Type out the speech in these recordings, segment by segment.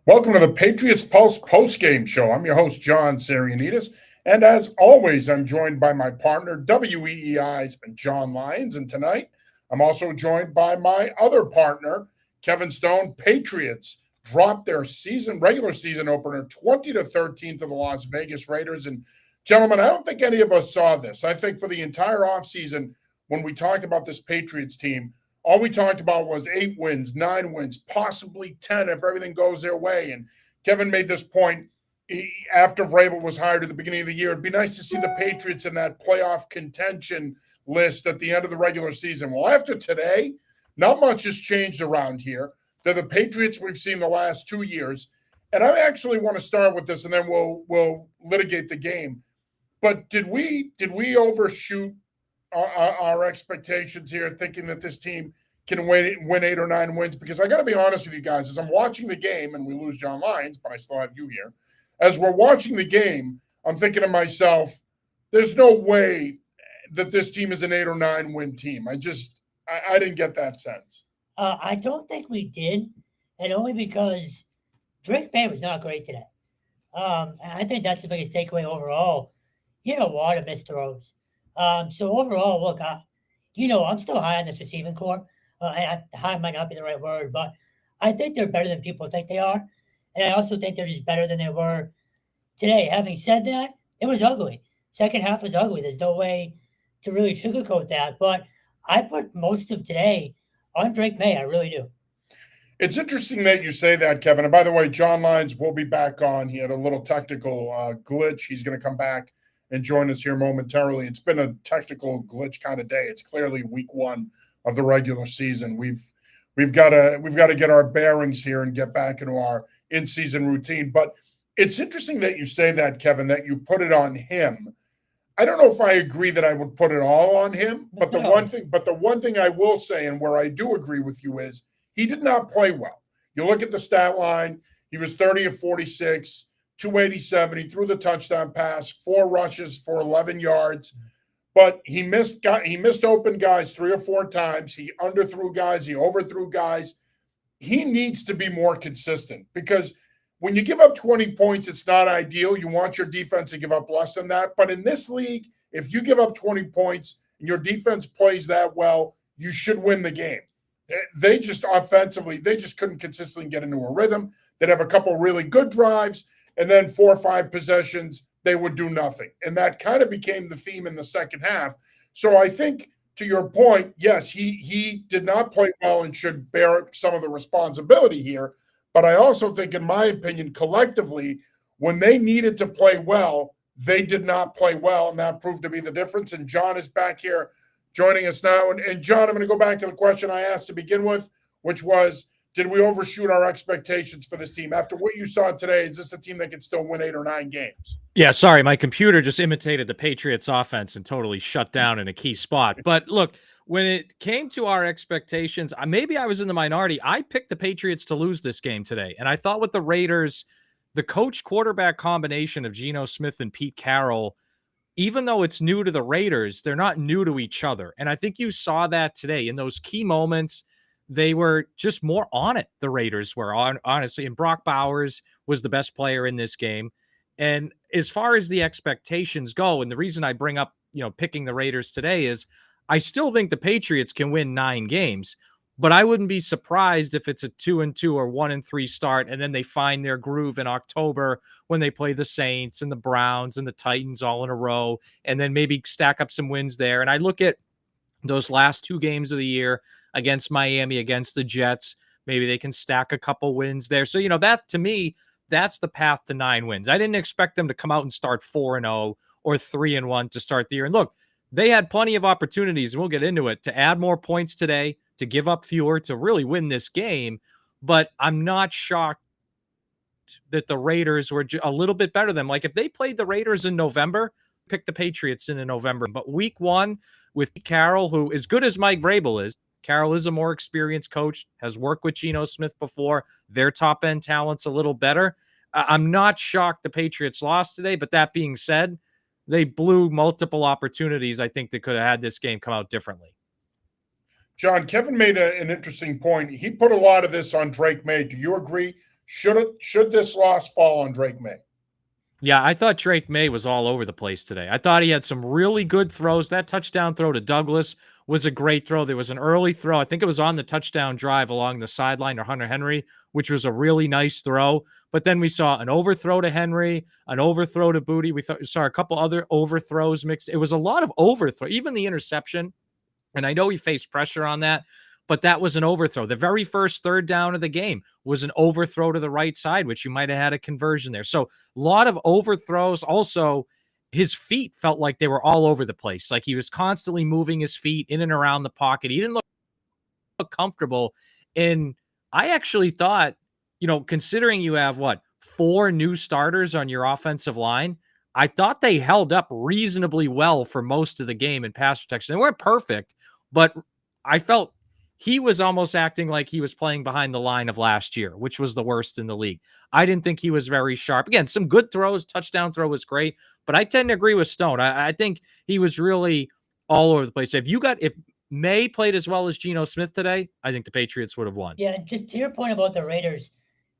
Welcome to the Patriots Pulse postgame show. I'm your host, John Sarianides. And as always, I'm joined by my partner, WEEI's John Lyons. And tonight, I'm also joined by my other partner, Kevin Stone. Patriots dropped their regular season opener 20-13 to the Las Vegas Raiders. And gentlemen, I don't think any of us saw this. I think for the entire offseason, when we talked about this Patriots team, all we talked about was 8 wins, 9 wins, possibly 10 if everything goes their way. And Kevin made this point after Vrabel was hired at the beginning of the year. It'd be nice to see the Patriots in that playoff contention list at the end of the regular season. Well, after today, not much has changed around here. They're the Patriots we've seen the last 2 years. And I actually want to start with this, and then we'll litigate the game. But did we overshoot our expectations here, thinking that this team can win 8 or 9 wins? Because I got to be honest with you guys, as I'm watching the game, and we lose John Lyons, but I still have you here. As we're watching the game, I'm thinking to myself, there's no way that this team is an 8 or 9 win team. I didn't get that sense. I don't think we did, and only because Drake May was not great today. I think that's the biggest takeaway overall. He had a lot of missed throws. So overall, look, I'm still high on this receiving core. High might not be the right word, but I think they're better than people think they are. And I also think they're just better than they were today. Having said that, it was ugly. Second half was ugly. There's no way to really sugarcoat that. But I put most of today on Drake May. I really do. It's interesting that you say that, Kevin. And by the way, John Lyons will be back on. He had a little technical glitch. He's going to come back and join us here momentarily. It's been a technical glitch kind of day. It's clearly week 1 of the regular season. We've got to get our bearings here and get back into our in-season routine. But it's interesting that you say that, Kevin, that you put it on him. I don't know if I agree that I would put it all on him, but the one thing I will say, and where I do agree with you, is he did not play well. You look at the stat line, he was 30 of 46, 287. He threw the touchdown pass, 4 rushes for 11 yards, but he missed open guys 3 or 4 times. He underthrew guys. He overthrew guys. He needs to be more consistent, because when you give up 20 points, it's not ideal. You want your defense to give up less than that. But in this league, if you give up 20 points and your defense plays that well, you should win the game. They just offensively, they just couldn't consistently get into a rhythm. They'd have a couple really good drives, and then 4 or 5 possessions, they would do nothing. And that kind of became the theme in the second half. So I think, to your point, yes, he did not play well and should bear some of the responsibility here. But I also think, in my opinion, collectively, when they needed to play well, they did not play well, and that proved to be the difference. And John is back here joining us now. And John, I'm going to go back to the question I asked to begin with, which was, did we overshoot our expectations for this team? After what you saw today, is this a team that can still win 8 or 9 games? Yeah, sorry, my computer just imitated the Patriots offense and totally shut down in a key spot. But look, when it came to our expectations, maybe I was in the minority. I picked the Patriots to lose this game today. And I thought with the Raiders, the coach-quarterback combination of Geno Smith and Pete Carroll, even though it's new to the Raiders, they're not new to each other. And I think you saw that today in those key moments. They were just more on it. The Raiders were, honestly, and Brock Bowers was the best player in this game. And as far as the expectations go, and the reason I bring up, picking the Raiders today is I still think the Patriots can win 9 games, but I wouldn't be surprised if it's a 2-2 or 1-3 start, and then they find their groove in October when they play the Saints and the Browns and the Titans all in a row, and then maybe stack up some wins there. And I look at those last 2 games of the year against Miami, against the Jets, maybe they can stack a couple wins there. So, that to me, that's the path to 9 wins. I didn't expect them to come out and start 4-0 or 3-1 to start the year. And look, they had plenty of opportunities, and we'll get into it, to add more points today, to give up fewer, to really win this game. But I'm not shocked that the Raiders were a little bit better than them. Like, if they played the Raiders in November, pick the Patriots in November. But week 1 with Carroll, who, as good as Mike Vrabel is, Carroll is a more experienced coach, has worked with Geno Smith before. Their top-end talent's a little better. I'm not shocked the Patriots lost today, but that being said, they blew multiple opportunities, I think, that could have had this game come out differently. John, Kevin made an interesting point. He put a lot of this on Drake May. Do you agree Should this loss fall on Drake May? Yeah, I thought Drake May was all over the place today. I thought he had some really good throws. That touchdown throw to Douglas was a great throw. There was an early throw. I think it was on the touchdown drive along the sideline to Hunter Henry, which was a really nice throw. But then we saw an overthrow to Henry, an overthrow to Booty. We saw a couple other overthrows mixed. It was a lot of overthrow, even the interception. And I know he faced pressure on that, but that was an overthrow. The very first third down of the game was an overthrow to the right side, which you might have had a conversion there. So a lot of overthrows. Also, his feet felt like they were all over the place. Like he was constantly moving his feet in and around the pocket. He didn't look comfortable. And I actually thought, considering you have 4 new starters on your offensive line, I thought they held up reasonably well for most of the game in pass protection. They weren't perfect, but I felt he was almost acting like he was playing behind the line of last year, which was the worst in the league. I didn't think he was very sharp. Again, some good throws. Touchdown throw was great, but I tend to agree with Stone. I think he was really all over the place. If May played as well as Geno Smith today, I think the Patriots would have won. Yeah, just to your point about the Raiders,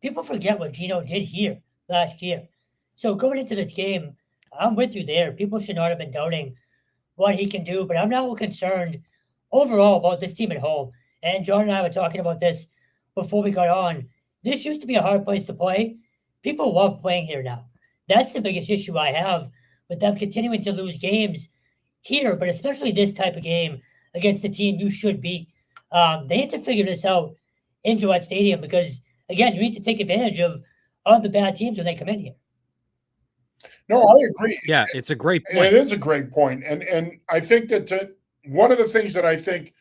people forget what Geno did here last year. So going into this game, I'm with you there. People should not have been doubting what he can do, but I'm not concerned overall about this team at home. And John and I were talking about this before we got on. This used to be a hard place to play. People love playing here now. That's the biggest issue I have with them continuing to lose games here, but especially this type of game against the team you should beat. They need to figure this out in Gillette Stadium because, again, you need to take advantage of the bad teams when they come in here. No, I agree. Yeah, it's a great point. It is a great point. And I think that one of the things that I think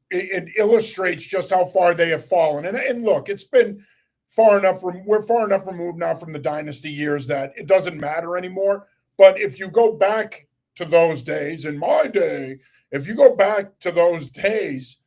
it illustrates just how far they have fallen. And look, it's been we're far enough removed now from the dynasty years that it doesn't matter anymore. But if you go back to those days, in my day, if you go back to those days,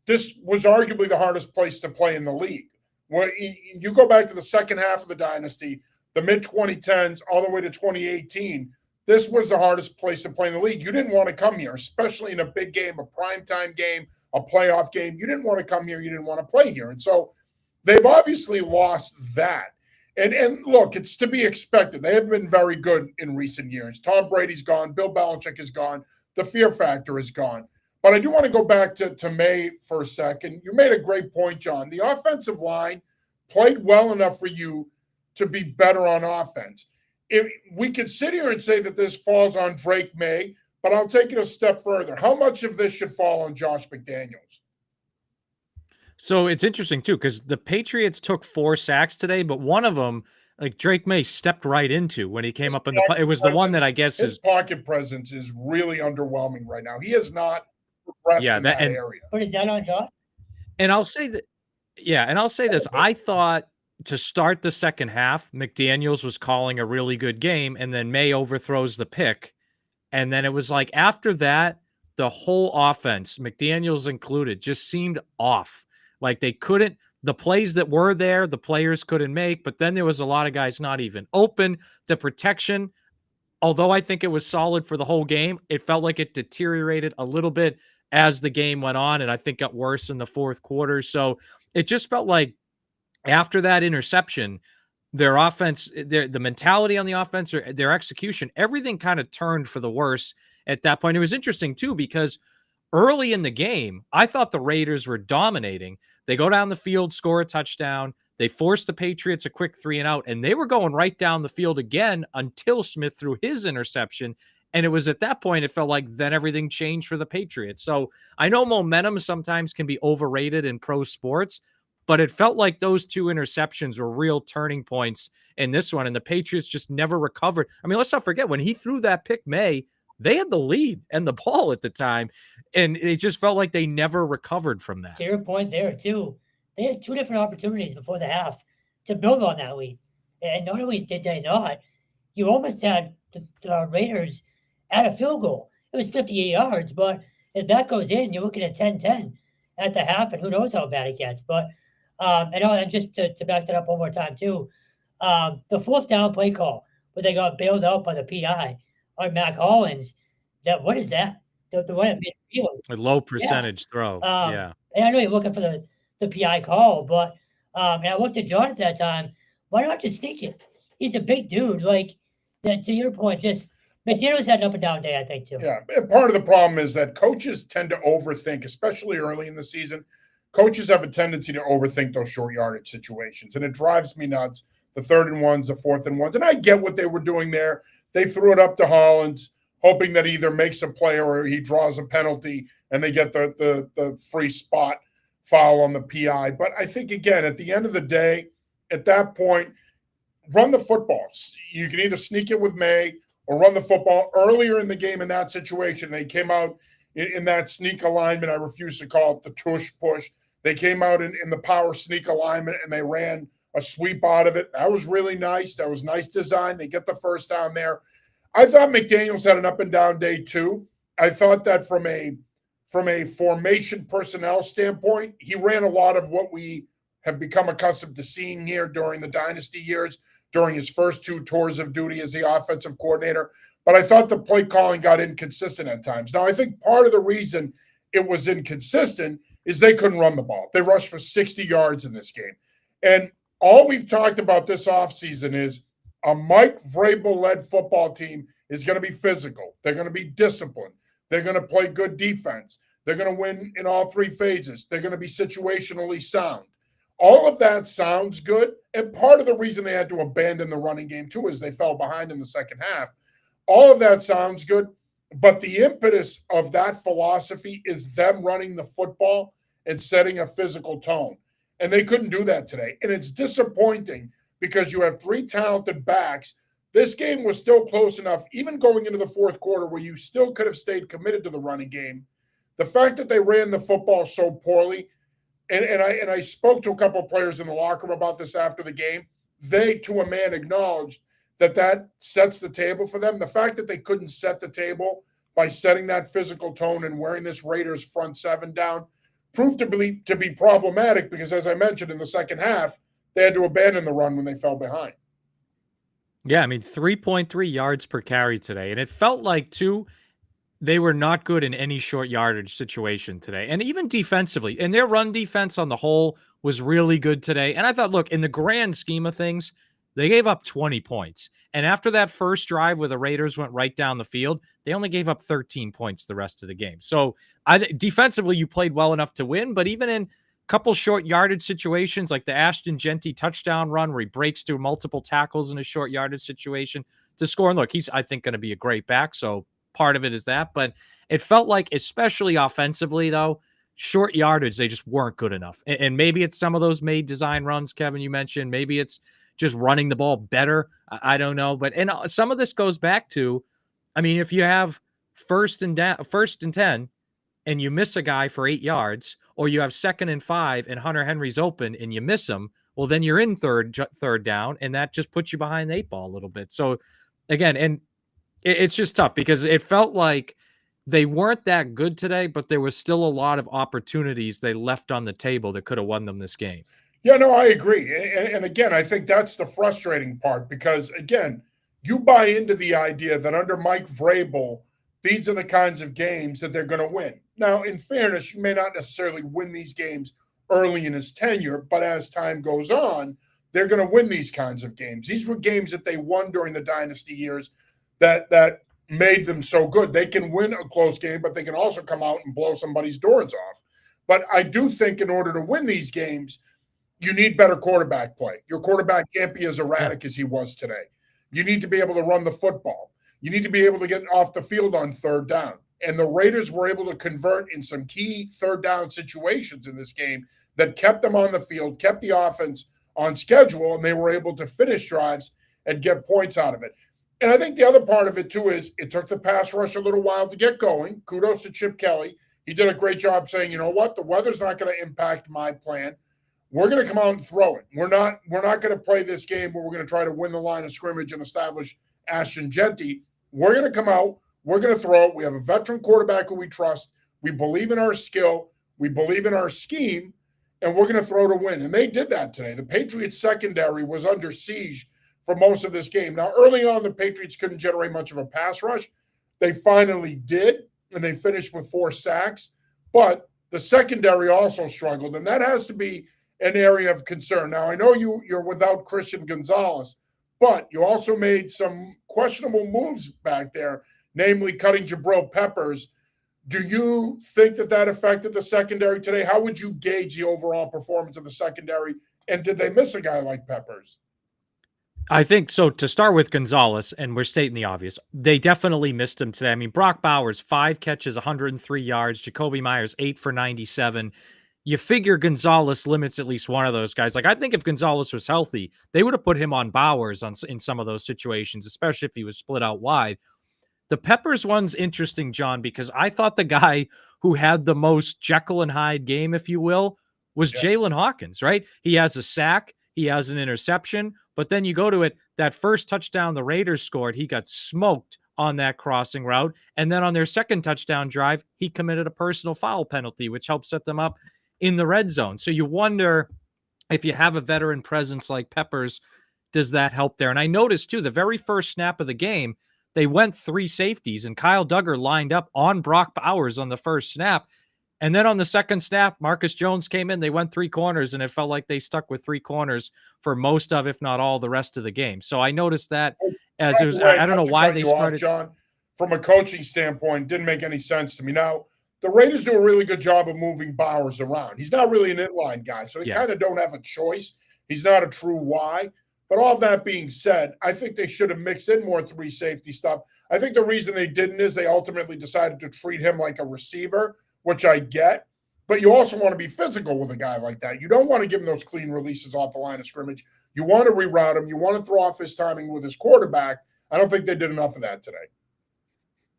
this was arguably the hardest place to play in the league. When you go back to the second half of the dynasty, the mid-2010s all the way to 2018, this was the hardest place to play in the league. You didn't want to come here, especially in a big game, a primetime game, a playoff game. You didn't want to come here. You didn't want to play here. And so they've obviously lost that. And look, it's to be expected. They have been very good in recent years. Tom Brady's gone. Bill Belichick is gone. The fear factor is gone. But I do want to go back to May for a second. You made a great point, John. The offensive line played well enough for you to be better on offense. If we could sit here and say that this falls on Drake May, but I'll take it a step further. How much of this should fall on Josh McDaniels? So it's interesting too, because the Patriots took 4 sacks today, but one of them, like Drake May stepped right into when he came up in it was the one that I guess his pocket presence is really underwhelming right now. He has not progressed in that area. But is that on Josh? And I'll say that, and I'll say this. I thought to start the second half, McDaniels was calling a really good game, and then May overthrows the pick. And then it was like after that, the whole offense, McDaniels included, just seemed off. Like they couldn't, the plays that were there, the players couldn't make, but then there was a lot of guys not even open. The protection, although I think it was solid for the whole game, it felt like it deteriorated a little bit as the game went on, and I think got worse in the fourth quarter. So it just felt like after that interception, their offense, the mentality on the offense, or their execution, everything kind of turned for the worse at that point. It was interesting too, because early in the game, I thought the Raiders were dominating. They go down the field, score a touchdown. They forced the Patriots a quick 3-and-out, and they were going right down the field again until Smith threw his interception. And it was at that point, it felt like then everything changed for the Patriots. So I know momentum sometimes can be overrated in pro sports, but it felt like those 2 interceptions were real turning points in this one. And the Patriots just never recovered. I mean, let's not forget when he threw that pick, May, they had the lead and the ball at the time. And it just felt like they never recovered from that. To your point there, too, they had 2 different opportunities before the half to build on that lead. And not only did they not, you almost had the Raiders at a field goal. It was 58 yards, but if that goes in, you're looking at 10-10 at the half, and who knows how bad it gets. But and just to back that up one more time, too, the 4th down play call where they got bailed out by the PI on Mac Hollins, what is that? The one at midfield. A low percentage throw. And I know you're looking for the PI call, but and I looked at John at that time. Why not just sneak him? He's a big dude. Like, to your point, just McDaniels had an up and down day, I think, too. Yeah, and part of the problem is that coaches tend to overthink, especially early in the season. Coaches have a tendency to overthink those short yardage situations, and it drives me nuts. The 3rd and 1s, the 4th and 1s, and I get what they were doing there. They threw it up to Hollins, hoping that he either makes a play or he draws a penalty, and they get the free spot foul on the PI. But I think, again, at the end of the day, at that point, run the football. You can either sneak it with May or run the football. Earlier in the game in that situation, they came out in that sneak alignment. I refuse to call it the tush push. They came out in the power sneak alignment, and they ran a sweep out of it. That was really nice. That was nice design. They get the first down there. I thought McDaniels had an up and down day too. I thought that from a formation personnel standpoint, he ran a lot of what we have become accustomed to seeing here during the dynasty years, during his first 2 tours of duty as the offensive coordinator. But I thought the play calling got inconsistent at times. Now, I think part of the reason it was inconsistent is they couldn't run the ball. They rushed for 60 yards in this game. And all we've talked about this offseason is a Mike Vrabel-led football team is going to be physical. They're going to be disciplined. They're going to play good defense. They're going to win in all 3 phases. They're going to be situationally sound. All of that sounds good. And part of the reason they had to abandon the running game, too, is they fell behind in the second half. All of that sounds good. But the impetus of that philosophy is them running the football and setting a physical tone. And they couldn't do that today. And it's disappointing because you have 3 talented backs. This game was still close enough, even going into the 4th quarter, where you still could have stayed committed to the running game. The fact that they ran the football so poorly, and I spoke to a couple of players in the locker room about this after the game, they, to a man, acknowledged that sets the table for them. The fact that they couldn't set the table by setting that physical tone and wearing this Raiders front 7 down proved to be problematic because, as I mentioned, in the second half, they had to abandon the run when they fell behind. Yeah, I mean, 3.3 yards per carry today. And it felt like, too, they were not good in any short yardage situation today. And even defensively, and their run defense on the whole was really good today. And I thought, look, in the grand scheme of things, they gave up 20 points. And after that first drive where the Raiders went right down the field, they only gave up 13 points the rest of the game. So defensively, you played well enough to win. But even in a couple short yardage situations like the Ashton Genty touchdown run where he breaks through multiple tackles in a short yardage situation to score. And look, he's, I think, going to be a great back. So part of it is that. But it felt like, especially offensively, though, short yardage, they just weren't good enough. And maybe it's some of those made design runs, Kevin, you mentioned. Maybe it's just running the ball better. I don't know. But some of this goes back to, I mean, if you have first and 10 and you miss a guy for 8 yards, or you have 2nd and 5 and Hunter Henry's open and you miss him, well, then you're in third down, and that just puts you behind the 8 ball a little bit. So again, and it's just tough because it felt like they weren't that good today, but there was still a lot of opportunities they left on the table that could have won them this game. Yeah, no, I agree. And again, I think that's the frustrating part because, again, you buy into the idea that under Mike Vrabel, these are the kinds of games that they're going to win. Now, in fairness, you may not necessarily win these games early in his tenure, but as time goes on, they're going to win these kinds of games. These were games that they won during the dynasty years that made them so good. They can win a close game, but they can also come out and blow somebody's doors off. But I do think in order to win these games, you need better quarterback play. Your quarterback can't be as erratic as he was today. You need to be able to run the football. You need to be able to get off the field on 3rd down. And the Raiders were able to convert in some key 3rd down situations in this game that kept them on the field, kept the offense on schedule, and they were able to finish drives and get points out of it. And I think the other part of it, too, is it took the pass rush a little while to get going. Kudos to Chip Kelly. He did a great job saying, you know what, the weather's not going to impact my plan. We're going to come out and throw it. We're not going to play this game where we're going to try to win the line of scrimmage and establish Ashton Genty. We're going to come out. We're going to throw it. We have a veteran quarterback who we trust. We believe in our skill. We believe in our scheme, and we're going to throw to win. And they did that today. The Patriots secondary was under siege for most of this game. Now, early on, the Patriots couldn't generate much of a pass rush. They finally did, and they finished with 4 sacks. But the secondary also struggled, and that has to be an area of concern. Now, I know you're without Christian Gonzalez, but you also made some questionable moves back there, namely cutting Jabril Peppers. Do you think that affected the secondary today? How would you gauge the overall performance of the secondary? And did they miss a guy like Peppers? I think so. To start with Gonzalez, and we're stating the obvious, they definitely missed him today. I mean, Brock Bowers, 5 catches, 103 yards. Jacoby Myers, 8 for 97. You figure Gonzalez limits at least one of those guys. Like, I think if Gonzalez was healthy, they would have put him on Bowers in some of those situations, especially if he was split out wide. The Peppers one's interesting, John, because I thought the guy who had the most Jekyll and Hyde game, if you will, was Jalen Hawkins, right? He has a sack, he has an interception, but then you go to it, that first touchdown the Raiders scored, he got smoked on that crossing route. And then on their second touchdown drive, he committed a personal foul penalty, which helped set them up in the red zone. So you wonder if you have a veteran presence like Peppers, does that help there? And I noticed too, the very first snap of the game, they went 3 safeties, and Kyle Duggar lined up on Brock Bowers on the first snap. And then on the second snap, Marcus Jones came in. They went 3 corners, and it felt like they stuck with 3 corners for most of, if not all, the rest of the game. So I noticed that as it was. I don't know why they started. John, from a coaching standpoint, didn't make any sense to me. Now, the Raiders do a really good job of moving Bowers around. He's not really an inline guy, so they kind of don't have a choice. He's not a true Y. But all that being said, I think they should have mixed in more 3 safety stuff. I think the reason they didn't is they ultimately decided to treat him like a receiver, which I get. But you also want to be physical with a guy like that. You don't want to give him those clean releases off the line of scrimmage. You want to reroute him. You want to throw off his timing with his quarterback. I don't think they did enough of that today.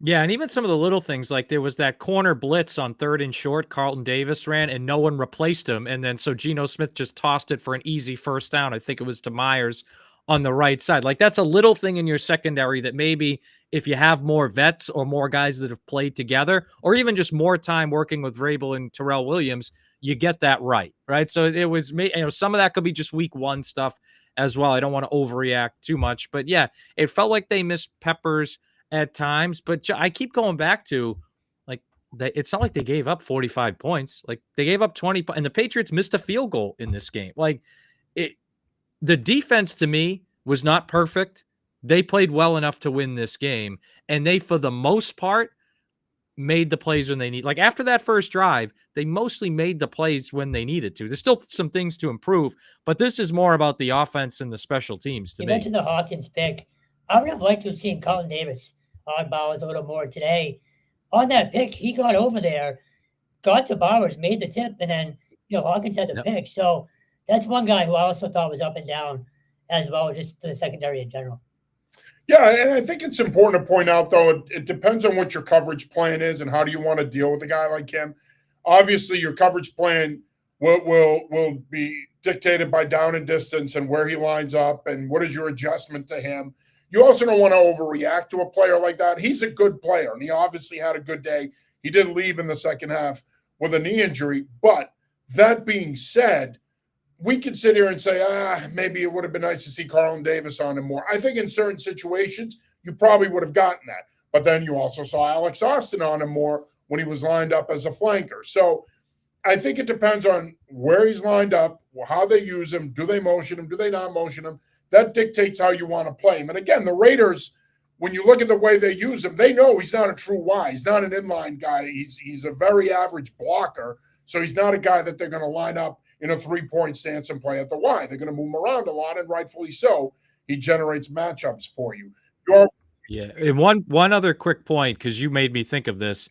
Yeah, and even some of the little things, like there was that corner blitz on 3rd and short, Carlton Davis ran, and no one replaced him. And then so Geno Smith just tossed it for an easy first down. I think it was to Myers on the right side. Like, that's a little thing in your secondary that maybe if you have more vets or more guys that have played together, or even just more time working with Vrabel and Terrell Williams, you get that right? So it was, some of that could be just week 1 stuff as well. I don't want to overreact too much, but yeah, it felt like they missed Peppers at times, but I keep going back to, like, it's not like they gave up 45 points. Like, they gave up 20, and the Patriots missed a field goal in this game. Like, the defense to me was not perfect. They played well enough to win this game, and they, for the most part, made the plays when they need. Like, after that first drive, they mostly made the plays when they needed to. There's still some things to improve, but this is more about the offense and the special teams to me. You mentioned the Hawkins pick. I would have liked to have seen Carlton Davis on Bowers a little more today. On that pick, he got over there, got to Bowers, made the tip, and then Hawkins had the pick. So that's one guy who I also thought was up and down as well, just for the secondary in general. Yeah, and I think it's important to point out, though, it depends on what your coverage plan is and how do you want to deal with a guy like him. Obviously, your coverage plan will be dictated by down and distance and where he lines up and what is your adjustment to him. You also don't want to overreact to a player like that. He's a good player, and he obviously had a good day. He did leave in the second half with a knee injury. But that being said, we could sit here and say, maybe it would have been nice to see Carlton Davis on him more. I think in certain situations, you probably would have gotten that. But then you also saw Alex Austin on him more when he was lined up as a flanker. So I think it depends on where he's lined up, how they use him. Do they motion him? Do they not motion him? That dictates how you want to play him. And again, the Raiders, when you look at the way they use him, they know he's not a true Y. He's not an inline guy. He's a very average blocker. So he's not a guy that they're going to line up in a 3-point stance and play at the Y. They're going to move him around a lot, and rightfully so. He generates matchups for you. Yeah, and one other quick point, because you made me think of this.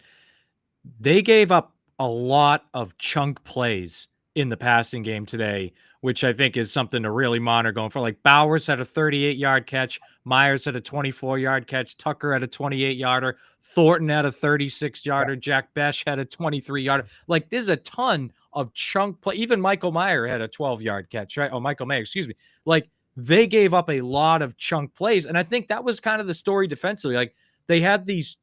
They gave up a lot of chunk plays in the passing game today, which I think is something to really monitor going forward. Like, Bowers had a 38-yard catch. Myers had a 24-yard catch. Tucker had a 28-yarder. Thornton had a 36-yarder. Jack Besh had a 23-yarder. Like, there's a ton of chunk play. Even Michael Mayer had a 12-yard catch, right? Oh, Michael Mayer, excuse me. Like, they gave up a lot of chunk plays, and I think that was kind of the story defensively. Like, they had these,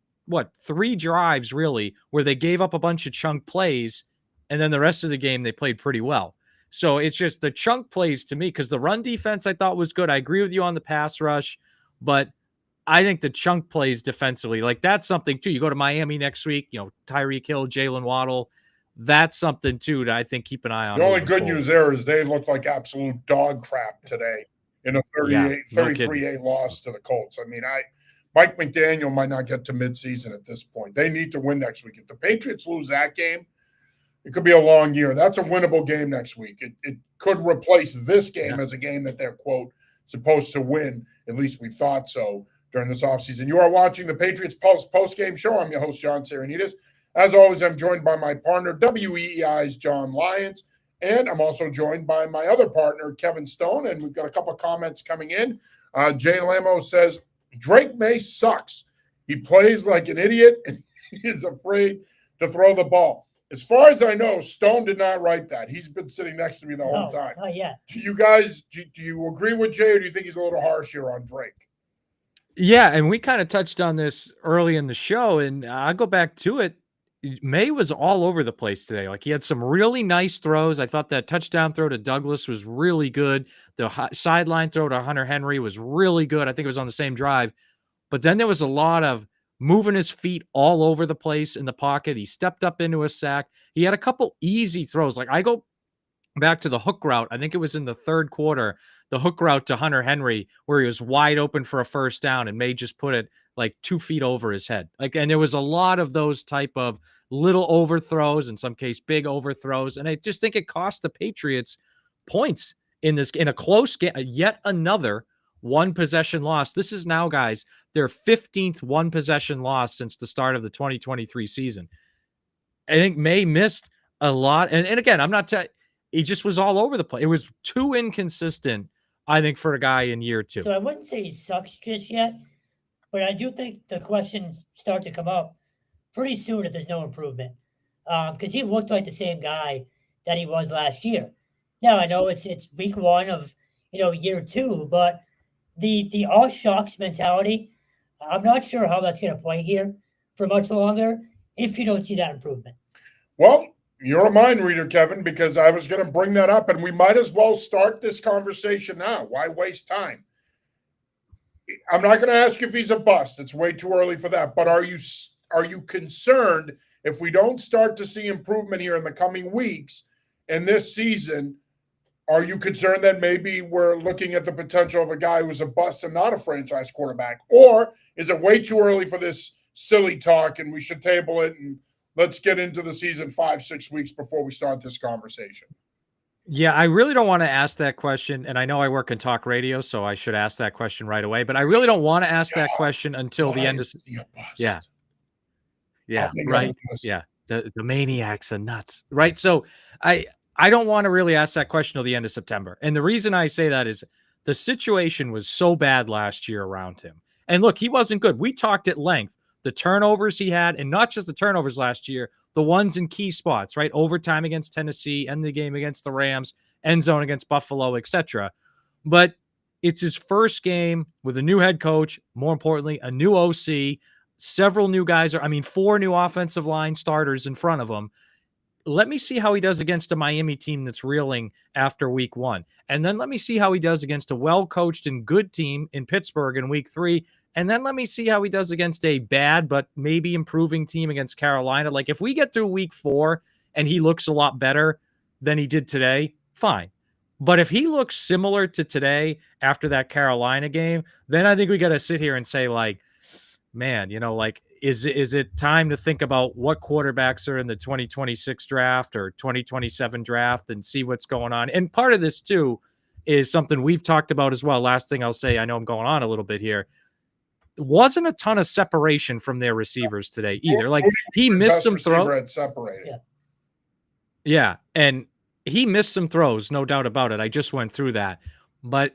3 drives, really, where they gave up a bunch of chunk plays, and then the rest of the game, they played pretty well. So it's just the chunk plays to me, because the run defense I thought was good. I agree with you on the pass rush, but I think the chunk plays defensively, like, that's something too. You go to Miami next week, Tyreek Hill, Jalen Waddle, that's something too to I think keep an eye on. The only moving good forward. news there is they look like absolute dog crap today in a 38, no 33-8 loss to the Colts. I mean, Mike McDaniel might not get to midseason at this point. They need to win next week. If the Patriots lose that game, it could be a long year. That's a winnable game next week. It could replace this game as a game that they're, quote, supposed to win. At least we thought so during this offseason. You are watching the Patriots post-game show. I'm your host, John Serenitas. As always, I'm joined by my partner, WEEI's John Lyons, and I'm also joined by my other partner, Kevin Stone, and we've got a couple of comments coming in. Jay Lamo says, Drake May sucks. He plays like an idiot, and he is afraid to throw the ball. As far as I know, Stone did not write that. He's been sitting next to me the whole time. Not yet. Do you guys, do you agree with Jay, or do you think he's a little harsh here on Drake? Yeah, and we kind of touched on this early in the show, and I'll go back to it. May was all over the place today. Like, he had some really nice throws. I thought that touchdown throw to Douglas was really good. The sideline throw to Hunter Henry was really good. I think it was on the same drive. But then there was a lot of moving his feet all over the place in the pocket. He stepped up into a sack. He had a couple easy throws. Like, I go back to the hook route. I think it was in the third quarter, the hook route to Hunter Henry, where he was wide open for a first down and May just put it like 2 feet over his head. Like, and there was a lot of those type of little overthrows, in some case, big overthrows. And I just think it cost the Patriots points in a close game, yet another one possession loss. This is now, guys, their 15th one possession loss since the start of the 2023 season. I think May missed a lot. And again, I'm not he just was all over the place. It was too inconsistent, I think, for a guy in year 2. So I wouldn't say he sucks just yet, but I do think the questions start to come up pretty soon if there's no improvement. Because he looked like the same guy that he was last year. Now, I know it's week 1 of year 2, but the all shocks mentality, I'm not sure how that's going to play here for much longer if you don't see that improvement. Well, you're a mind reader, Kevin, because I was going to bring that up, and we might as well start this conversation now. Why waste time? I'm not going to ask if he's a bust. It's way too early for that. But are you concerned if we don't start to see improvement here in the coming weeks and this season? Are you concerned that maybe we're looking at the potential of a guy who's a bust and not a franchise quarterback? Or is it way too early for this silly talk and we should table it and let's get into the season 5-6 weeks before we start this conversation? Yeah, I really don't want to ask that question. And I know I work in talk radio, so I should ask that question right away. But I really don't want to ask that question until the end of Yeah. Yeah, right. Yeah. The maniacs are nuts. Right. So I don't want to really ask that question till the end of September. And the reason I say that is the situation was so bad last year around him. And look, he wasn't good. We talked at length, the turnovers he had, and not just the turnovers last year, the ones in key spots, right? Overtime against Tennessee, end the game against the Rams, end zone against Buffalo, etc. But it's his first game with a new head coach, more importantly, a new OC, several new guys, 4 new offensive line starters in front of him. Let me see how he does against a Miami team that's reeling after week 1. And then let me see how he does against a well-coached and good team in Pittsburgh in week 3. And then let me see how he does against a bad but maybe improving team against Carolina. Like, if we get through week 4 and he looks a lot better than he did today, fine. But if he looks similar to today after that Carolina game, then I think we got to sit here and say, like, man, is it time to think about what quarterbacks are in the 2026 draft or 2027 draft and see what's going on? And part of this, too, is something we've talked about as well. Last thing I'll say, I know I'm going on a little bit here. Wasn't a ton of separation from their receivers today either. Like, he missed some throws. Yeah, and he missed some throws, no doubt about it. I just went through that. But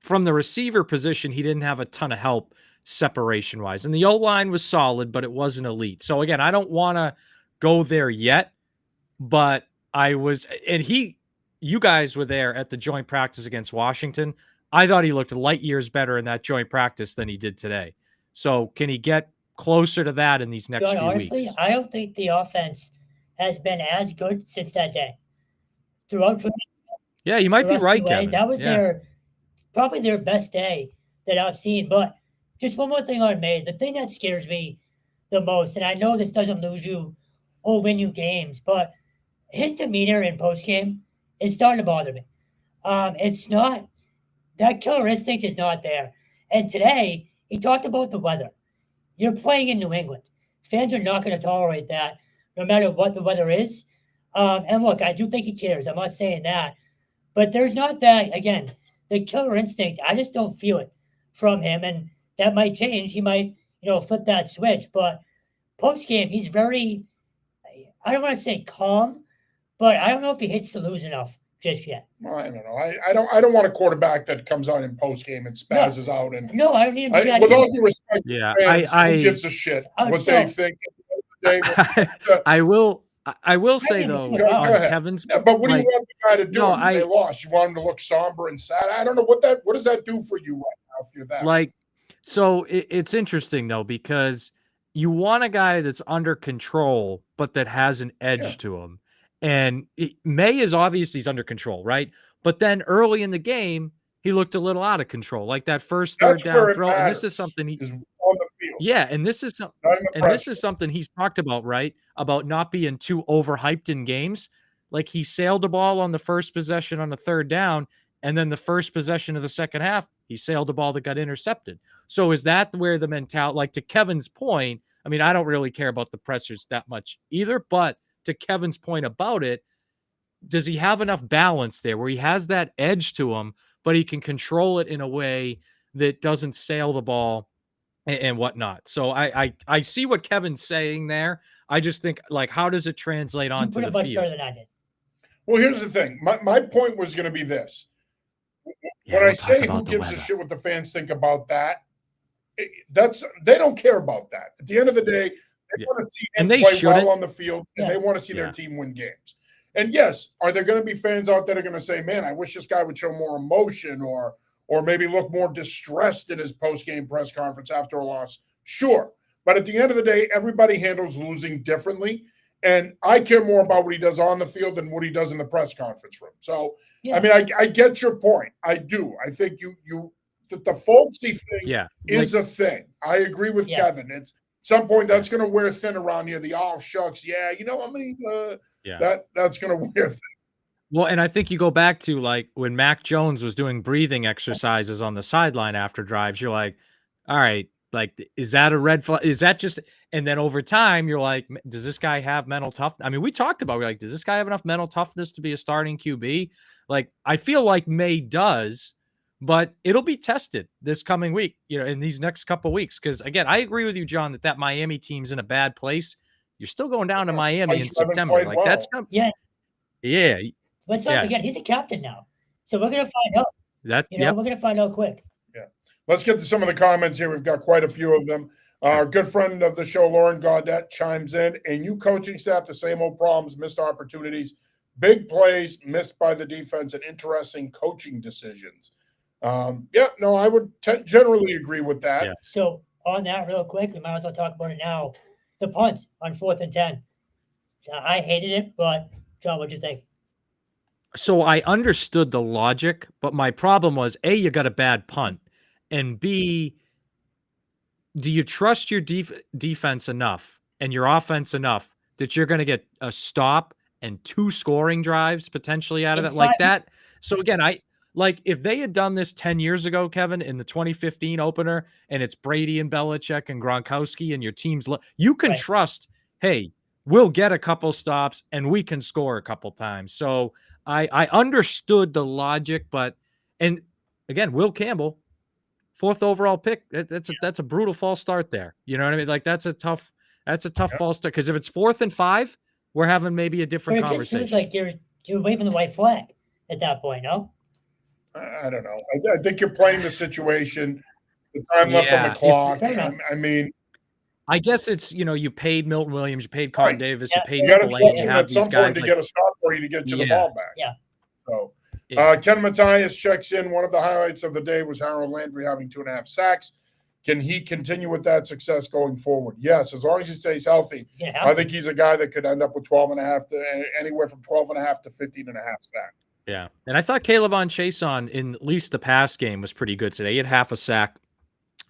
from the receiver position, he didn't have a ton of help separation-wise. And the O-line was solid, but it wasn't elite. So, again, I don't want to go there yet, but you guys were there at the joint practice against Washington. I thought he looked light years better in that joint practice than he did today. So can he get closer to that in these next few honestly, weeks? I don't think the offense has been as good since that day. Throughout, yeah, you might be right, Kevin. That was probably their best day that I've seen. But just one more thing on May. The thing that scares me the most, and I know this doesn't win you games, but his demeanor in postgame is starting to bother me. It's not that killer instinct is not there. And today he talked about the weather. You're playing in New England. Fans are not going to tolerate that, no matter what the weather is. And look, I do think he cares. I'm not saying that, but there's not that again. The killer instinct. I just don't feel it from him, and that might change. He might, flip that switch. But post game, he's very. I don't want to say calm, but I don't know if he hits the lose enough just yet. Well, I don't know. I don't want a quarterback that comes out in post game and spazzes out. And no, I don't need him to do that. With all due respect, yeah, fans, who gives a shit what they think? I will say though, Kevin's. Yeah, but what do you want the guy to do? They lost. You want him to look somber and sad. I don't know what does that do for you right now if you're that. So it's interesting though, because you want a guy that's under control, but that has an edge to him. And May is obviously he's under control, right? But then early in the game, he looked a little out of control, like that first third down throw. And this is something is on the field. Yeah, and this is something he's talked about, right? About not being too overhyped in games. Like he sailed the ball on the first possession on the third down, and then the first possession of the second half, he sailed the ball that got intercepted. So is that where the mentality, like to Kevin's point, I mean, I don't really care about the pressers that much either, but to Kevin's point about it, does he have enough balance there where he has that edge to him, but he can control it in a way that doesn't sail the ball and whatnot? So I see what Kevin's saying there. I just think, like, how does it translate onto the field? Better than I did. Well, here's the thing. My point was going to be this. When I say who gives a shit what the fans think about that, they don't care about that. At the end of the day, they want to see them play well on the field, and they want to see their team win games. And yes, are there going to be fans out there that are going to say, man, I wish this guy would show more emotion or maybe look more distressed in his post-game press conference after a loss? Sure. But at the end of the day, everybody handles losing differently. And I care more about what he does on the field than what he does in the press conference room. So, I mean, I get your point. I do. I think the folksy thing is a thing. I agree with Kevin. It's at some point that's going to wear thin around here. The shucks. Yeah. That's going to wear thin. Well, and I think you go back to like when Mac Jones was doing breathing exercises on the sideline after drives, you're like, all right, like, is that a red flag? Is that just, and then over time, you're like, does this guy have mental toughness? I mean, we talked about, we're like, does this guy have enough mental toughness to be a starting QB? Like, I feel like May does, but it'll be tested this coming week, in these next couple of weeks. Because again, I agree with you, John, that Miami team's in a bad place. You're still going down to Miami in September. Like that's coming. Yeah. Let's not forget he's a captain now, so we're gonna find out. We're gonna find out quick. Yeah. Let's get to some of the comments here. We've got quite a few of them. Our good friend of the show, Lauren Gaudette, chimes in. A new coaching staff, the same old problems, missed opportunities, big plays missed by the defense, and interesting coaching decisions. I would generally agree with that. Yeah. So on that, real quick, we might as well talk about it now. The punt on 4th and 10. I hated it, but John, what'd you think? So I understood the logic, but my problem was, A, you got a bad punt, and B, do you trust your defense enough and your offense enough that you're going to get a stop and 2 scoring drives potentially out of it like that? So again, if they had done this 10 years ago, Kevin, in the 2015 opener, and it's Brady and Belichick and Gronkowski and your team's, you can trust, hey, we'll get a couple stops and we can score a couple times. So I understood the logic, and again, Will Campbell, 4th overall pick. That's a brutal false start there. You know what I mean? Like that's a tough false start. Because if it's 4th and 5, we're having maybe a different conversation. It just feels like you're waving the white flag at that point, no? I don't know. I think you're playing the situation. The time left on the clock. I mean, I guess it's, you paid Milton Williams, you paid Carl Davis, you paid Spillane. You have these guys to get a stop for you to get you the ball back. Yeah. So Ken Matthias checks in. One of the highlights of the day was Harold Landry having 2.5 sacks. Can he continue with that success going forward? Yes, as long as he stays healthy. I think he's a guy that could end up with 12.5 to anywhere from 12.5 to 15.5 sacks. Yeah. And I thought K'Lavon Chaisson in at least the pass game was pretty good today. He had half a sack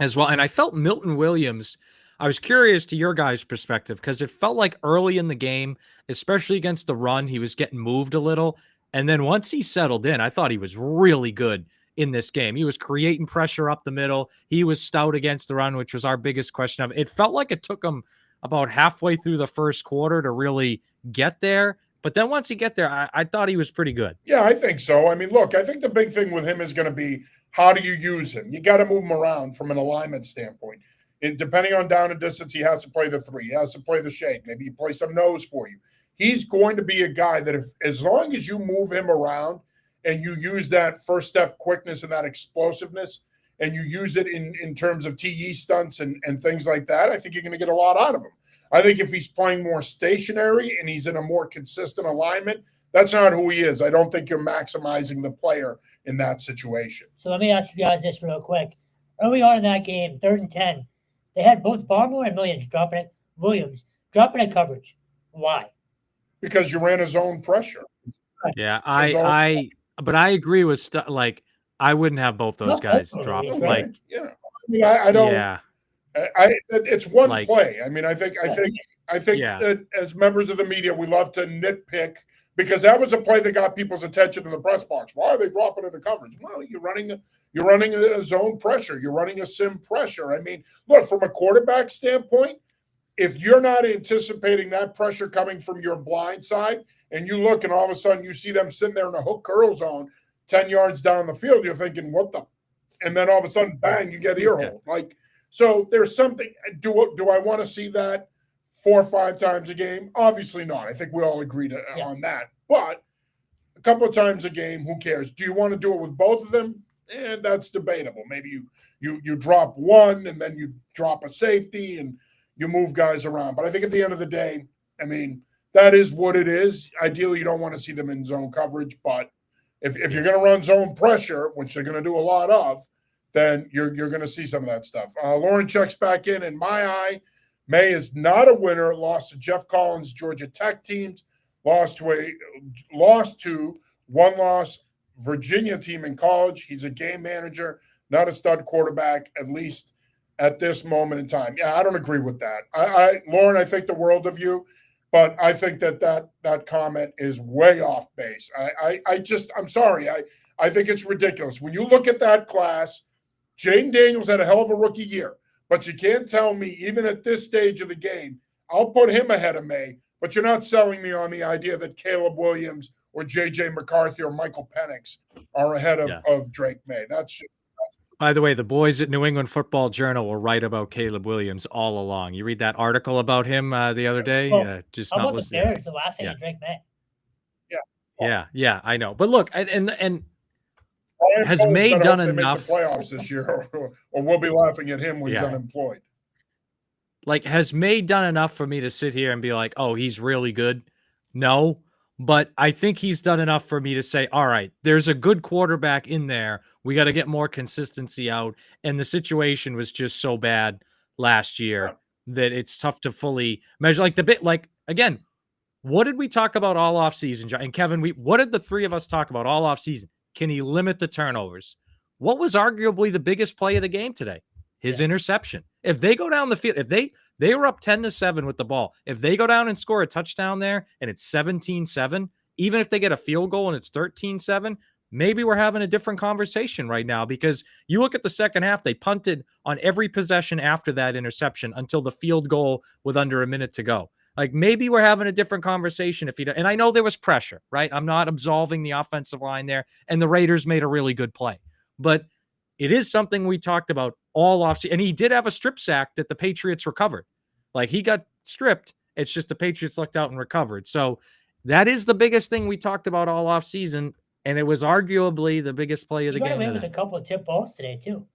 as well. And I felt Milton Williams, I was curious to your guys' perspective because it felt like early in the game, especially against the run, he was getting moved a little. And then once he settled in, I thought he was really good in this game. He was creating pressure up the middle. He was stout against the run, which was our biggest question of. It felt like it took him about halfway through the first quarter to really get there. But then once he get there, I thought he was pretty good. Yeah, I think so. I mean, look, I think the big thing with him is going to be how do you use him? You got to move him around from an alignment standpoint. And depending on down and distance, he has to play the three. He has to play the shake. Maybe he plays some nose for you. He's going to be a guy that if as long as you move him around and you use that first step quickness and that explosiveness and you use it in terms of TE stunts and things like that, I think you're going to get a lot out of him. I think if he's playing more stationary and he's in a more consistent alignment, that's not who he is. I don't think you're maximizing the player in that situation. So let me ask you guys this real quick. Early on in that game, 3rd and 10, they had both Barmore and Williams dropping in coverage. Why? Because you ran a zone pressure. Yeah, but I agree with like I wouldn't have both those guys drop. Okay. Like, yeah, I mean, I don't. Yeah, it's one like, play. I mean, I think Yeah. that as members of the media, we love to nitpick because that was a play that got people's attention in the press box. Why are they dropping into coverage? Well, you're running a zone pressure. You're running a sim pressure. I mean, look, from a quarterback standpoint, if you're not anticipating that pressure coming from your blind side and you look and all of a sudden you see them sitting there in a hook curl zone 10 yards down the field, you're thinking, what the? And then all of a sudden, bang, you get ear hole. Like, so there's something. Do I want to see that 4 or 5 times a game? Obviously not. I think we all agree on that. But a couple of times a game, who cares? Do you want to do it with both of them? And that's debatable. Maybe you drop one and then you drop a safety and you move guys around. But I think at the end of the day, I mean, that is what it is. Ideally, you don't want to see them in zone coverage. But if you're going to run zone pressure, which they're going to do a lot of, then you're going to see some of that stuff. Lauren checks back in my eye, May is not a winner. Lost to Jeff Collins' Georgia Tech teams. Lost to one-loss Virginia team in college. He's a game manager, not a stud quarterback, at least at this moment in time. Yeah, I don't agree with that. Lauren, I think the world of you, but I think that comment is way off base. I'm sorry. I think it's ridiculous. When you look at that class, Jaden Daniels had a hell of a rookie year, but you can't tell me, even at this stage of the game, I'll put him ahead of May, but you're not selling me on the idea that Caleb Williams or J.J. McCarthy or Michael Penix are ahead of Drake May. That's just. By the way, the boys at New England Football Journal will write about Caleb Williams all along. You read that article about him the other day? Well, just how not about listening. the Bears, the last thing Drake May? Yeah, I know. But look, and has Brian May Cole's done gotta hope they enough? make the playoffs this year, or we'll be laughing at him when he's unemployed. Like, has May done enough for me to sit here and be like, oh, he's really good? No, but I think he's done enough for me to say, all right, there's a good quarterback in there. We got to get more consistency out. And the situation was just so bad last year that it's tough to fully measure. Again, what did we talk about all off season, John and Kevin? What did the three of us talk about all off season? Can he limit the turnovers? What was arguably the biggest play of the game today? His interception. If they go down the field, if they were up 10-7 with the ball, if they go down and score a touchdown there and it's 17-7, even if they get a field goal and it's 13-7, maybe we're having a different conversation right now, because you look at the second half, they punted on every possession after that interception until the field goal with under a minute to go. Like, maybe we're having a different conversation if he does. And I know there was pressure, right? I'm not absolving the offensive line there, and the Raiders made a really good play. But it is something we talked about all offseason. And he did have a strip sack that the Patriots recovered. Like, he got stripped. It's just the Patriots lucked out and recovered. So that is the biggest thing we talked about all offseason. And it was arguably the biggest play of the game. He got away with a couple of tip balls today, too.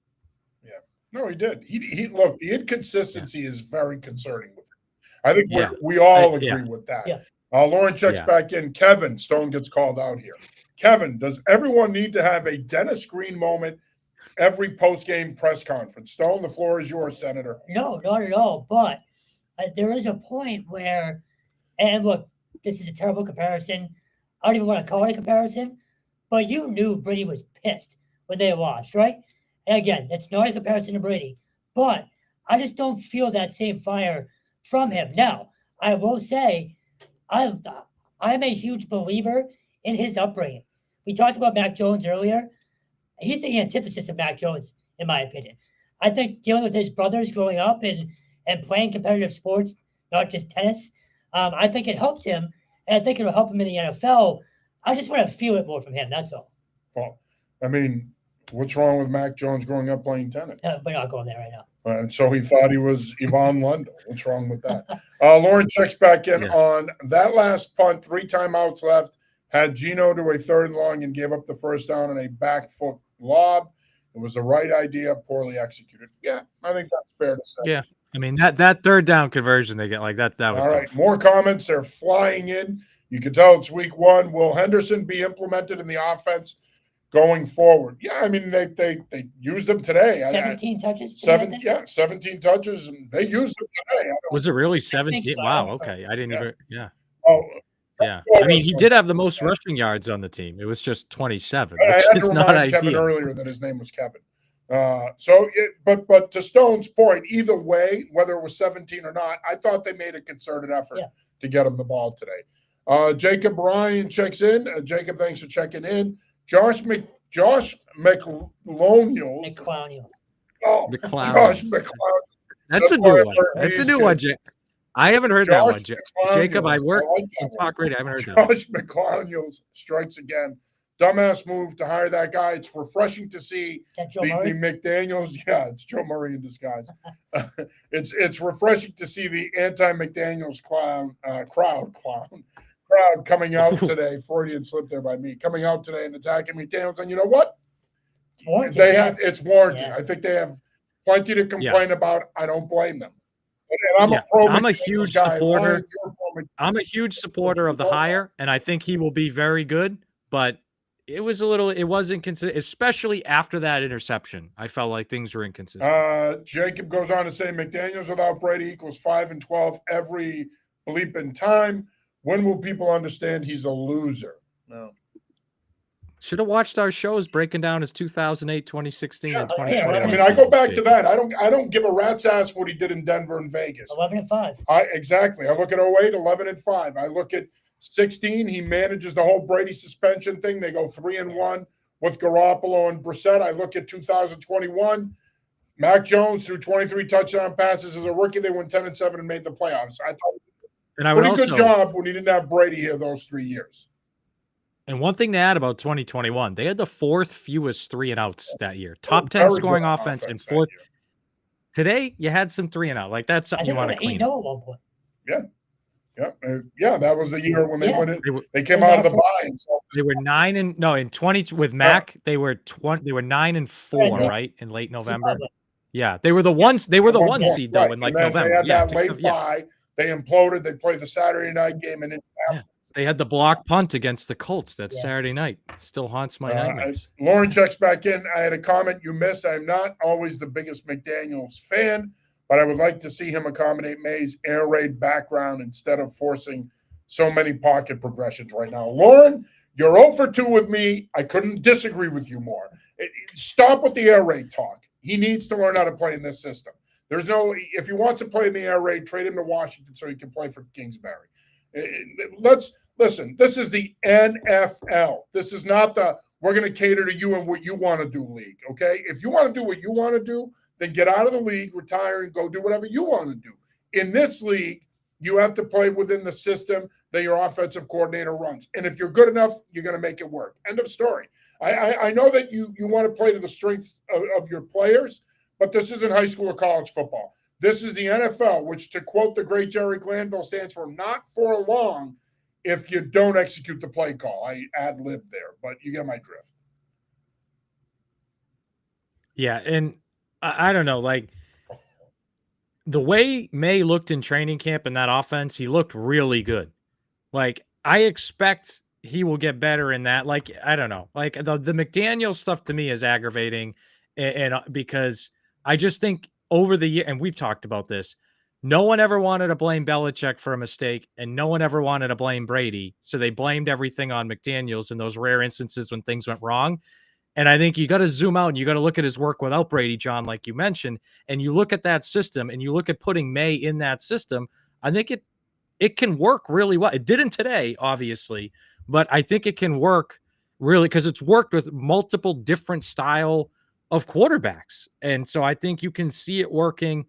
Yeah. No, he did. He look, the inconsistency is very concerning with him. I think we all agree with that. Yeah. Lauren checks back in. Kevin, Stone gets called out here. Kevin, does everyone need to have a Dennis Green moment every post-game press conference? Stone, the floor is yours, Senator. No, not at all. But there is a point where, and look, this is a terrible comparison. I don't even want to call it a comparison, but you knew Brady was pissed when they lost, right? And again, it's not a comparison to Brady, but I just don't feel that same fire from him. Now, I will say, I'm I'm a huge believer in his upbringing. We talked about Mac Jones earlier. He's the antithesis of Mac Jones, in my opinion. I think dealing with his brothers growing up and playing competitive sports, not just tennis, I think it helped him, and I think it'll help him in the NFL. I just want to feel it more from him. That's all. Well, I mean, what's wrong with Mac Jones growing up playing tennis? We're not going there right now. And so he thought he was Yvonne Lundell. What's wrong with that? Lauren checks back in on that last punt, 3 timeouts left, had Gino to a 3rd and long and gave up the first down on a back foot lob. It was the right idea, poorly executed. Yeah, I think that's fair to say. Yeah. I mean, that 3rd down conversion they get, like that was all right. tough. More comments. They're flying in. You can tell it's week 1. Will Henderson be implemented in the offense going forward? Yeah, I mean, they used him today. 17 touches? 17 touches, and they used him today. Was it really 17? so. Wow, okay. I didn't even, Oh, yeah. I mean, he did have the most rushing yards on the team. It was just 27, I which had is to not remind Kevin ideal. earlier that his name was Kevin. But to Stone's point, either way, whether it was 17 or not, I thought they made a concerted effort to get him the ball today. Jacob Ryan checks in. Jacob, thanks for checking in. Josh McCloniel. Oh, McClown. Josh McClown. That's a new one. That's a new one, Jake. I haven't heard that one, Jacob. I work in talk radio. I haven't heard that. Josh McCloniel strikes again. Dumbass move to hire that guy. It's refreshing to see the McDaniels. Yeah, it's Joe Murray in disguise. It's refreshing to see the anti-McDaniels crowd coming out today. Freudian slip there by me. Coming out today and attacking McDaniels. And you know what? It's warranted. Yeah. I think they have plenty to complain about. I don't blame them. I'm a huge supporter. I'm a huge supporter of the hire, and I think he will be very good. But it was inconsistent, especially after that interception. I felt like things were inconsistent. Jacob goes on to say McDaniels without Brady equals 5-12 every bleeping time. When will people understand he's a loser? No. Should have watched our shows breaking down his 2008, 2016, and 2020. I mean, I go back to that. I don't give a rat's ass what he did in Denver and Vegas. 11-5. Exactly. I look at 08, 11-5. I look at 16. He manages the whole Brady suspension thing. They go 3-1 with Garoppolo and Brissett. I look at 2021. Mac Jones threw 23 touchdown passes as a rookie. They went 10-7 and made the playoffs. I thought he did a good job when he didn't have Brady here those 3 years. And one thing to add about 2021, they had the 4th fewest 3-and-outs that year. Top 10 scoring offense and 4th. Today, you had some 3-and-out. Like, that's something you want to clean up. At one point. Yeah. That was the year when they went in. They came out of the bye. They were 9-20 with Mac. They were 9-4, right, in late November. Yeah, they were the ones. They were the 1 seed though in like November. They had that late bye. They imploded. They played the Saturday night game and they had the block punt against the Colts that Saturday night. Still haunts my nightmares. Lauren checks back in. I had a comment you missed. I'm not always the biggest McDaniels fan, but I would like to see him accommodate May's air raid background instead of forcing so many pocket progressions right now. Lauren, you're 0 for 2 with me. I couldn't disagree with you more. Stop with the air raid talk. He needs to learn how to play in this system. If he wants to play in the air raid, trade him to Washington so he can play for Kingsbury. Listen, this is the NFL. This is not we're going to cater to you and what you want to do league, okay? If you want to do what you want to do, then get out of the league, retire, and go do whatever you want to do. In this league, you have to play within the system that your offensive coordinator runs. And if you're good enough, you're going to make it work. End of story. I know that you want to play to the strengths of your players, but this isn't high school or college football. This is the NFL, which, to quote the great Jerry Glanville, stands for not for long if you don't execute the play call. I ad-libbed there, but you get my drift. Yeah, and I don't know, like the way May looked in training camp in that offense, he looked really good. Like, I expect he will get better in that. Like, I don't know. Like, the McDaniel stuff to me is aggravating, and because I just think over the year, and we've talked about this, no one ever wanted to blame Belichick for a mistake, and no one ever wanted to blame Brady. So they blamed everything on McDaniels in those rare instances when things went wrong. And I think you got to zoom out and you got to look at his work without Brady, John, like you mentioned, and you look at that system and you look at putting May in that system. I think it can work really well. It didn't today, obviously, but I think it can work really because it's worked with multiple different style of quarterbacks. And so I think you can see it working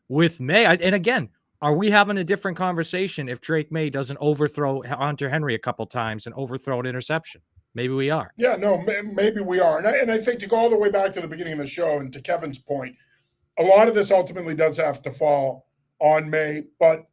with May. And again, are we having a different conversation if Drake May doesn't overthrow Hunter Henry a couple times and overthrow an interception? Maybe we are. Yeah, no, maybe we are. And I think to go all the way back to the beginning of the show and to Kevin's point, a lot of this ultimately does have to fall on May. But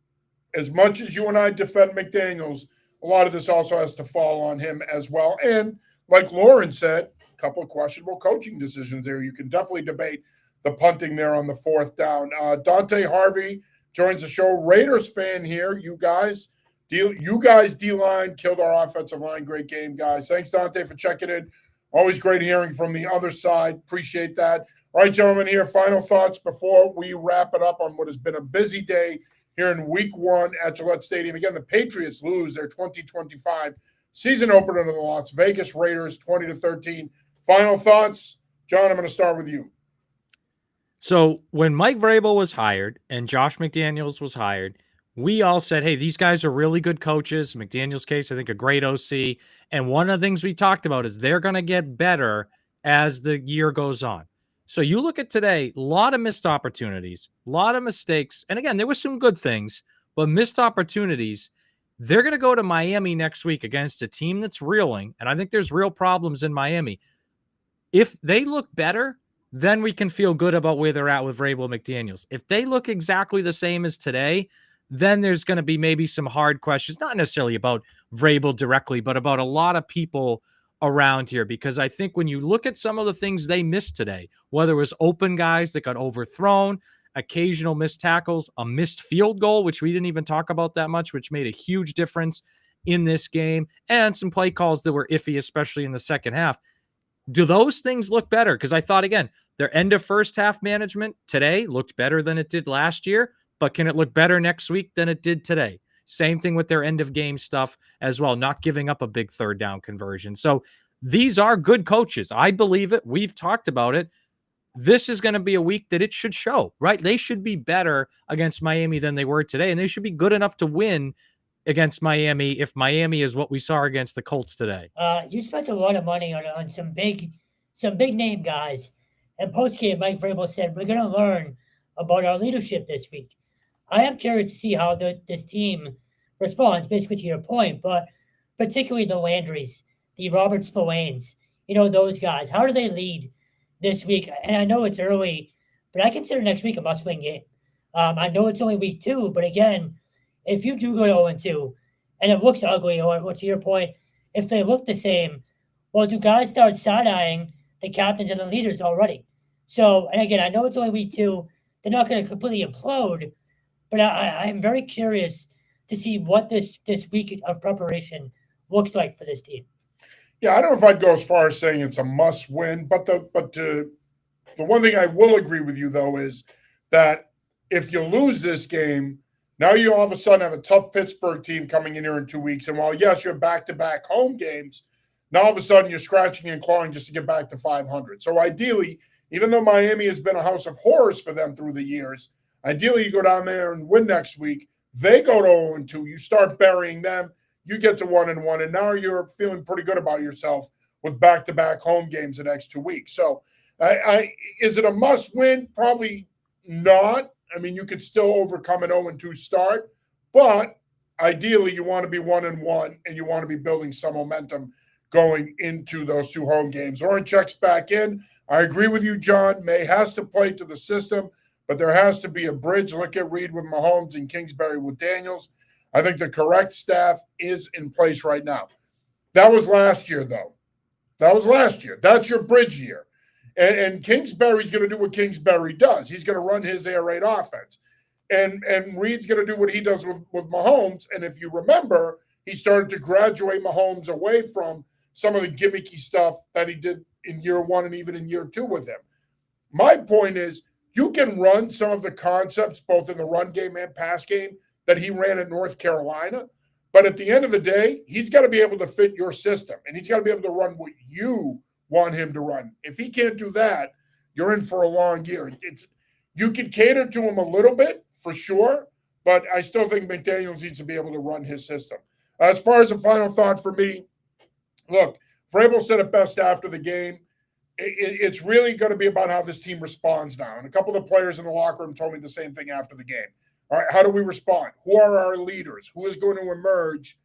as much as you and I defend McDaniels, a lot of this also has to fall on him as well. And like Lauren said, a couple of questionable coaching decisions there. You can definitely debate the punting there on the fourth down. Dante Harvey joins the show. Raiders fan here. You guys, D-line killed our offensive line. Great game, guys. Thanks, Dante, for checking in. Always great hearing from the other side. Appreciate that. All right, gentlemen, here, final thoughts before we wrap it up on what has been a busy day here in week one at Gillette Stadium. Again, the Patriots lose their 2025 season opener to the Las Vegas Raiders, 20-13. Final thoughts? John, I'm going to start with you. So when Mike Vrabel was hired and Josh McDaniels was hired, we all said, hey, these guys are really good coaches. McDaniels' case, I think, a great OC. And one of the things we talked about is they're going to get better as the year goes on. So you look at today, a lot of missed opportunities, a lot of mistakes. And again, there were some good things, but missed opportunities. They're going to go to Miami next week against a team that's reeling. And I think there's real problems in Miami. If they look better, then we can feel good about where they're at with Vrabel McDaniels. If they look exactly the same as today, then there's going to be maybe some hard questions, not necessarily about Vrabel directly, but about a lot of people around here. Because I think when you look at some of the things they missed today, whether it was open guys that got overthrown, occasional missed tackles, a missed field goal, which we didn't even talk about that much, which made a huge difference in this game, and some play calls that were iffy, especially in the second half. Do those things look better? Because I thought, again, their end of first half management today looked better than it did last year, but can it look better next week than it did today? Same thing with their end of game stuff as well, not giving up a big third down conversion. So these are good coaches. I believe it. We've talked about it. This is going to be a week that it should show, right? They should be better against Miami than they were today, and they should be good enough to win against Miami if Miami is what we saw against the Colts today. You spent a lot of money on some big name guys. And post-game, Mike Vrabel said, we're going to learn about our leadership this week. I am curious to see how this team responds, basically to your point, but particularly the Landrys, the Robert Spillanes, those guys. How do they lead this week? And I know it's early, but I consider next week a must-win game. I know it's only week 2, but again, if you do go to 0-2 and it looks ugly, or to your point, if they look the same, well, do guys start side-eyeing the captains and the leaders already? So, and again, I know it's only week 2. They're not going to completely implode, but I'm very curious to see what this week of preparation looks like for this team. Yeah, I don't know if I'd go as far as saying it's a must-win, but the one thing I will agree with you, though, is that if you lose this game, now you all of a sudden have a tough Pittsburgh team coming in here in 2 weeks. And while, yes, you have back-to-back home games, now all of a sudden you're scratching and clawing just to get back to 500. So ideally, even though Miami has been a house of horrors for them through the years, ideally you go down there and win next week. They go to 0-2. You start burying them. You get to 1-1, and now you're feeling pretty good about yourself with back-to-back home games the next 2 weeks. So is it a must-win? Probably not. I mean, you could still overcome an 0-2 start, but ideally you want to be 1-1, and you want to be building some momentum going into those 2 home games. Oren checks back in. I agree with you, John. May has to play to the system, but there has to be a bridge. Look at Reed with Mahomes and Kingsbury with Daniels. I think the correct staff is in place right now. That was last year, though. That was last year. That's your bridge year. And Kingsbury's going to do what Kingsbury does. He's going to run his air raid offense. And Reed's going to do what he does with Mahomes. And if you remember, he started to graduate Mahomes away from some of the gimmicky stuff that he did in year 1 and even in year 2 with him. My point is, you can run some of the concepts both in the run game and pass game that he ran at North Carolina. But at the end of the day, he's got to be able to fit your system, and he's got to be able to run what you want him to run. If he can't do that, you're in for a long year. You can cater to him a little bit for sure, but I still think McDaniels needs to be able to run his system. As far as a final thought for me, look, Vrabel said it best after the game. It's really going to be about how this team responds now. And a couple of the players in the locker room told me the same thing after the game. All right, how do we respond? Who are our leaders? Who is going to emerge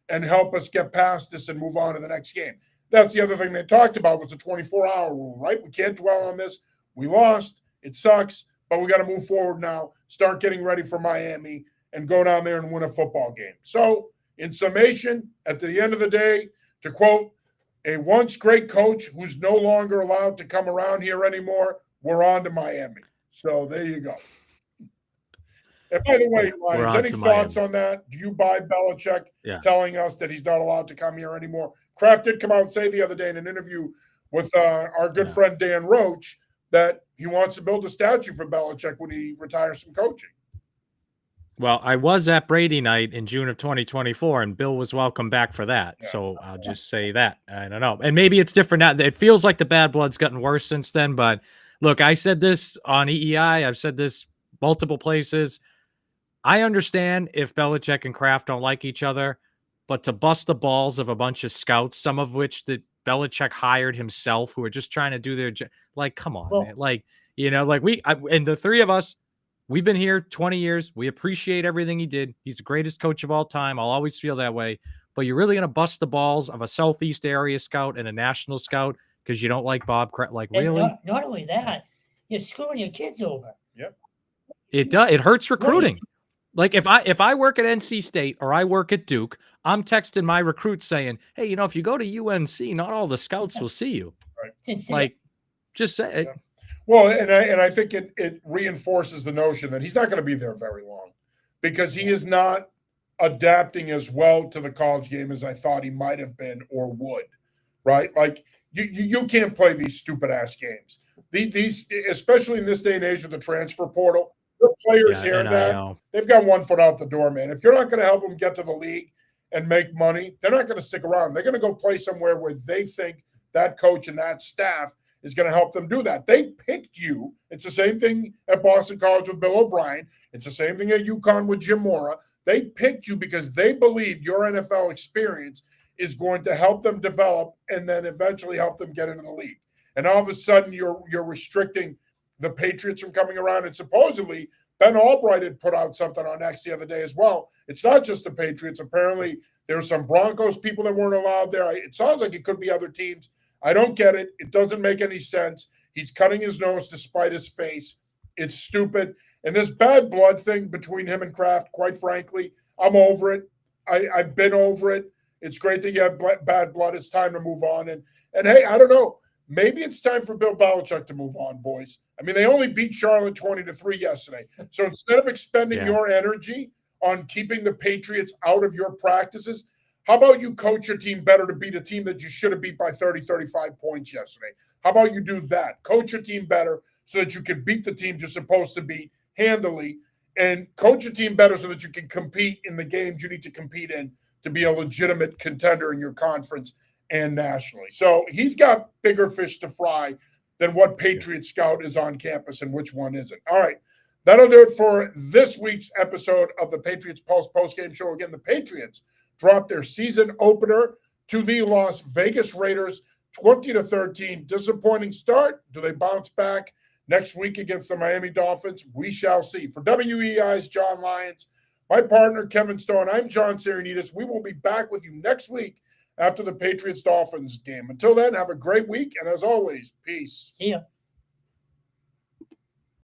and help us get past this and move on to the next game? That's the other thing they talked about was the 24-hour rule, right? We can't dwell on this. We lost. It sucks, but we got to move forward now, start getting ready for Miami, and go down there and win a football game. So, in summation, at the end of the day, to quote a once great coach who's no longer allowed to come around here anymore, we're on to Miami. So there you go. And by the way, Lions, any thoughts on that? Do you buy Belichick telling us that he's not allowed to come here anymore? Kraft did come out and say the other day in an interview with our good friend Dan Roach that he wants to build a statue for Belichick when he retires from coaching. Well, I was at Brady night in June of 2024, and Bill was welcome back for that. Yeah. So I'll just say that. I don't know. And maybe it's different now. It feels like the bad blood's gotten worse since then. But look, I said this on EEI. I've said this multiple places. I understand if Belichick and Kraft don't like each other, but to bust the balls of a bunch of scouts, some of which that Belichick hired himself, who are just trying to do their job, like, come on, man. Like, you know, like and the three of us, we've been here 20 years. We appreciate everything he did. He's the greatest coach of all time. I'll always feel that way. But you're really going to bust the balls of a Southeast area scout and a national scout because you don't like Bob Kraft? Like, and really? Not only that, you're screwing your kids over. Yep. It does. It hurts recruiting. Right. Like if I work at NC State or I work at Duke, I'm texting my recruits saying, hey, you know, if you go to UNC, not all the scouts will see you. Right. Like, just say it. Yeah. Well, and I think it reinforces the notion that he's not going to be there very long because he is not adapting as well to the college game as I thought he might have been or would, right? Like you can't play these stupid ass games. These especially in this day and age with the transfer portal, the players hear that they've got one foot out the door, man. If you're not going to help them get to the league and make money, they're not going to stick around. They're going to go play somewhere where they think that coach and that staff is going to help them do that. They picked you. It's the same thing at Boston College with Bill O'Brien. It's the same thing at UConn with Jim Mora. They picked you because they believe your NFL experience is going to help them develop and then eventually help them get into the league. And all of a sudden, you're restricting the Patriots from coming around. And supposedly, Ben Albright had put out something on X the other day as well. It's not just the Patriots. Apparently, there were some Broncos people that weren't allowed there. It sounds like it could be other teams. I don't get it. It doesn't make any sense. He's cutting his nose to spite his face. It's stupid. And this bad blood thing between him and Kraft, quite frankly, I'm over it. I've been over it. It's great that you have bad blood. It's time to move on. And hey, I don't know. Maybe it's time for Bill Belichick to move on, boys. I mean, they only beat Charlotte 20-3 yesterday. So instead of expending your energy on keeping the Patriots out of your practices, how about you coach your team better to beat a team that you should have beat by 30, 35 points yesterday? How about you do that? Coach your team better so that you can beat the teams you're supposed to beat handily, and coach your team better so that you can compete in the games you need to compete in to be a legitimate contender in your conference and nationally. So he's got bigger fish to fry than what Patriot Scout is on campus and which one isn't. All right, that'll do it for this week's episode of the Patriots Pulse postgame show. Again, the Patriots dropped their season opener to the Las Vegas Raiders, 20-13. Disappointing start. Do they bounce back next week against the Miami Dolphins? We shall see. For WEI's John Lyons, my partner Kevin Stone, I'm John Serenitas. We will be back with you next week after the Patriots-Dolphins game. Until then, have a great week, and as always, peace. See ya.